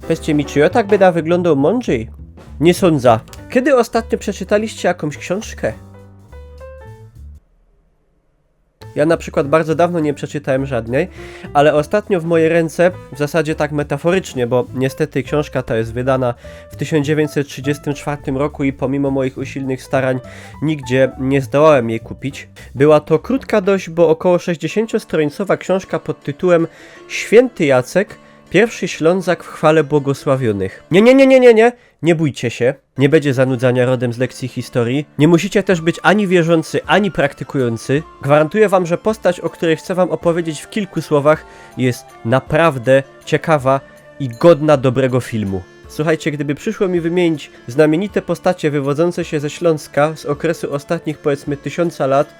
Powiedzcie mi, czy ja tak będę wyglądał mądrzej? Nie sądzę. Kiedy ostatnio przeczytaliście jakąś książkę? Ja na przykład bardzo dawno nie przeczytałem żadnej, ale ostatnio w moje ręce, w zasadzie tak metaforycznie, bo niestety książka ta jest wydana w 1934 roku i pomimo moich usilnych starań nigdzie nie zdołałem jej kupić. Była to krótka dość, bo około 60-stronicowa książka pod tytułem Święty Jacek, pierwszy Ślązak w chwale błogosławionych. Nie bójcie się, nie będzie zanudzania rodem z lekcji historii. Nie musicie też być ani wierzący, ani praktykujący. Gwarantuję wam, że postać, o której chcę wam opowiedzieć w kilku słowach, jest naprawdę ciekawa i godna dobrego filmu. Słuchajcie, gdyby przyszło mi wymienić znamienite postacie wywodzące się ze Śląska z okresu ostatnich powiedzmy 1000 lat,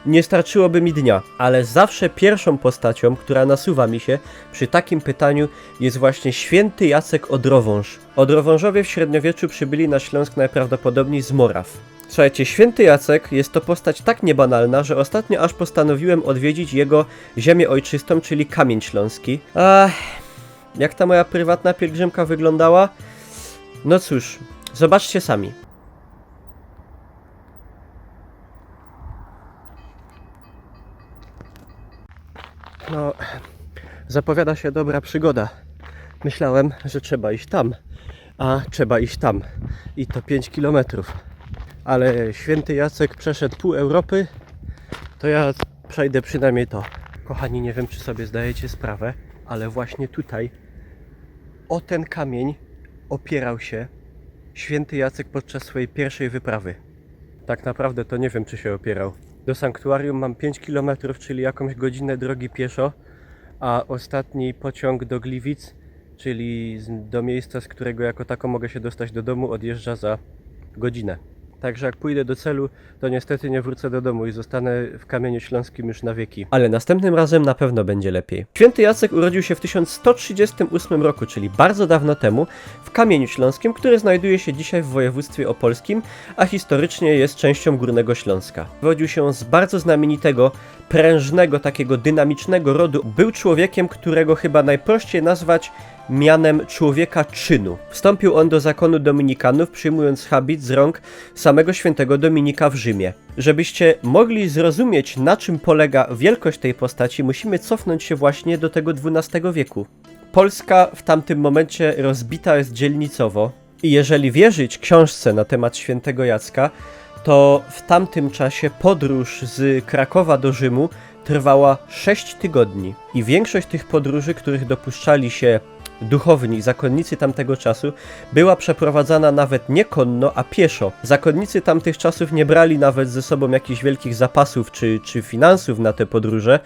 nie starczyłoby mi dnia, ale zawsze pierwszą postacią, która nasuwa mi się przy takim pytaniu, jest właśnie święty Jacek Odrowąż. Odrowążowie w średniowieczu przybyli na Śląsk najprawdopodobniej z Moraw. Słuchajcie, święty Jacek jest to postać tak niebanalna, że ostatnio aż postanowiłem odwiedzić jego ziemię ojczystą, czyli Kamień Śląski. Jak ta moja prywatna pielgrzymka wyglądała? No cóż, zobaczcie sami. No, zapowiada się dobra przygoda. Myślałem, że trzeba iść tam, a trzeba iść tam. I to 5 kilometrów. Ale święty Jacek przeszedł pół Europy, to ja przejdę przynajmniej to. Kochani, nie wiem, czy sobie zdajecie sprawę, ale właśnie tutaj, o ten kamień, opierał się święty Jacek podczas swojej pierwszej wyprawy. Tak naprawdę to nie wiem, czy się opierał. Do sanktuarium mam 5 km, czyli jakąś godzinę drogi pieszo, a ostatni pociąg do Gliwic, czyli do miejsca, z którego jako tako mogę się dostać do domu, odjeżdża za godzinę. Także jak pójdę do celu, to niestety nie wrócę do domu i zostanę w Kamieniu Śląskim już na wieki. Ale następnym razem na pewno będzie lepiej. Święty Jacek urodził się w 1138 roku, czyli bardzo dawno temu, w Kamieniu Śląskim, który znajduje się dzisiaj w województwie opolskim, a historycznie jest częścią Górnego Śląska. Wywodził się z bardzo znamienitego, prężnego, takiego dynamicznego rodu. Był człowiekiem, którego chyba najprościej nazwać mianem człowieka czynu. Wstąpił on do zakonu dominikanów, przyjmując habit z rąk samego świętego Dominika w Rzymie. Żebyście mogli zrozumieć, na czym polega wielkość tej postaci, musimy cofnąć się właśnie do tego XII wieku. Polska w tamtym momencie rozbita jest dzielnicowo i jeżeli wierzyć książce na temat świętego Jacka, to w tamtym czasie podróż z Krakowa do Rzymu trwała 6 tygodni i większość tych podróży, których dopuszczali się duchowni, zakonnicy tamtego czasu, była przeprowadzana nawet nie konno, a pieszo. Zakonnicy tamtych czasów nie brali nawet ze sobą jakichś wielkich zapasów czy finansów na te podróże.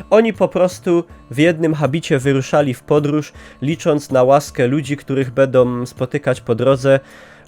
Oni po prostu w jednym habicie wyruszali w podróż, licząc na łaskę ludzi, których będą spotykać po drodze,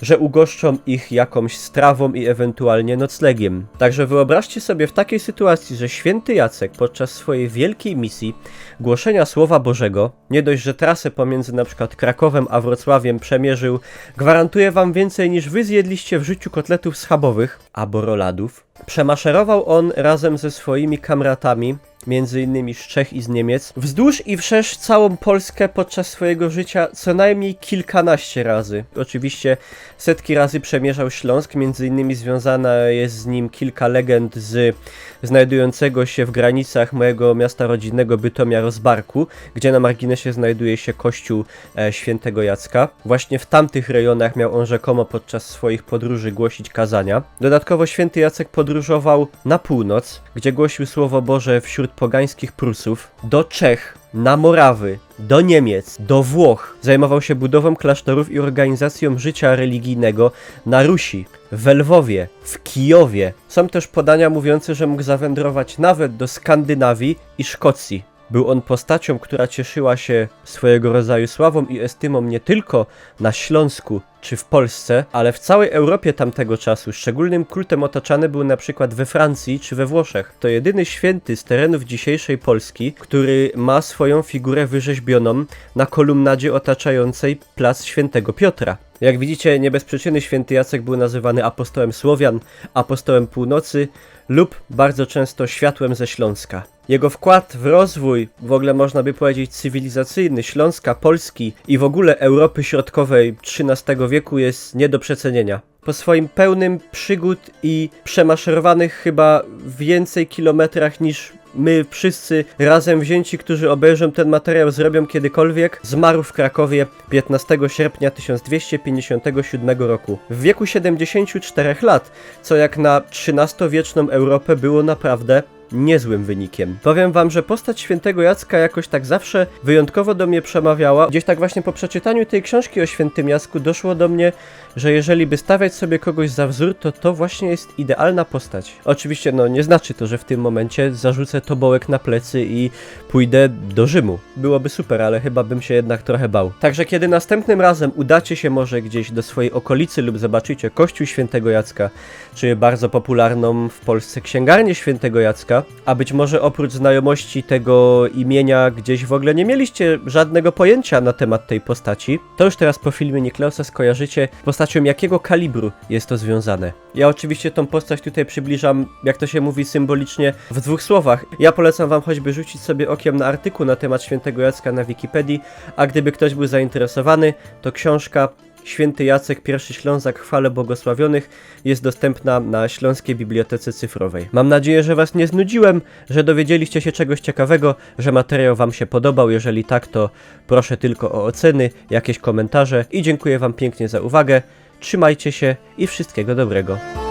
że ugoszczą ich jakąś strawą i ewentualnie noclegiem. Także wyobraźcie sobie w takiej sytuacji, że święty Jacek podczas swojej wielkiej misji głoszenia Słowa Bożego, nie dość, że trasę pomiędzy na przykład Krakowem a Wrocławiem przemierzył, gwarantuję wam więcej niż wy zjedliście w życiu kotletów schabowych albo roladów. Przemaszerował on razem ze swoimi kamratami, między innymi z Czech i z Niemiec, wzdłuż i wszerz całą Polskę podczas swojego życia co najmniej kilkanaście razy. Oczywiście setki razy przemierzał Śląsk, między innymi związana jest z nim kilka legend z znajdującego się w granicach mojego miasta rodzinnego Bytomia Rozbarku, gdzie na marginesie znajduje się kościół świętego Jacka. Właśnie w tamtych rejonach miał on rzekomo podczas swoich podróży głosić kazania. Dodatkowo święty Jacek podróżował na północ, gdzie głosił Słowo Boże wśród pogańskich Prusów, do Czech, na Morawy, do Niemiec, do Włoch. Zajmował się budową klasztorów i organizacją życia religijnego na Rusi, w Lwowie, w Kijowie. Są też podania mówiące, że mógł zawędrować nawet do Skandynawii i Szkocji. Był on postacią, która cieszyła się swojego rodzaju sławą i estymą nie tylko na Śląsku czy w Polsce, ale w całej Europie tamtego czasu szczególnym kultem otaczany był na przykład we Francji czy we Włoszech. To jedyny święty z terenów dzisiejszej Polski, który ma swoją figurę wyrzeźbioną na kolumnadzie otaczającej plac Świętego Piotra. Jak widzicie, nie bez przyczyny święty Jacek był nazywany apostołem Słowian, apostołem północy lub bardzo często światłem ze Śląska. Jego wkład w rozwój, w ogóle można by powiedzieć cywilizacyjny Śląska, Polski i w ogóle Europy Środkowej XIII wieku jest nie do przecenienia. Po swoim pełnym przygód i przemaszerowanych chyba więcej kilometrach niż my wszyscy razem wzięci, którzy obejrzą ten materiał, zrobią kiedykolwiek, zmarł w Krakowie 15 sierpnia 1257 roku. W wieku 74 lat, co jak na XIII-wieczną Europę było naprawdę niezłym wynikiem. Powiem wam, że postać świętego Jacka jakoś tak zawsze wyjątkowo do mnie przemawiała. Gdzieś tak właśnie po przeczytaniu tej książki o świętym Jacku doszło do mnie, że jeżeli by stawiać sobie kogoś za wzór, to właśnie jest idealna postać. Oczywiście nie znaczy to, że w tym momencie zarzucę tobołek na plecy i pójdę do Rzymu. Byłoby super, ale chyba bym się jednak trochę bał. Także kiedy następnym razem udacie się może gdzieś do swojej okolicy lub zobaczycie kościół świętego Jacka, czy bardzo popularną w Polsce księgarnię świętego Jacka, a być może oprócz znajomości tego imienia gdzieś w ogóle nie mieliście żadnego pojęcia na temat tej postaci, to już teraz po filmie Niklausa skojarzycie postacią jakiego kalibru jest to związane. Ja oczywiście tą postać tutaj przybliżam, jak to się mówi symbolicznie, w 2 słowach. Ja polecam wam choćby rzucić sobie okiem na artykuł na temat świętego Jacka na Wikipedii, a gdyby ktoś był zainteresowany, to książka Święty Jacek, pierwszy Ślązak, chwale błogosławionych jest dostępna na Śląskiej Bibliotece Cyfrowej. Mam nadzieję, że was nie znudziłem, że dowiedzieliście się czegoś ciekawego, że materiał wam się podobał. Jeżeli tak, to proszę tylko o oceny, jakieś komentarze i dziękuję wam pięknie za uwagę. Trzymajcie się i wszystkiego dobrego.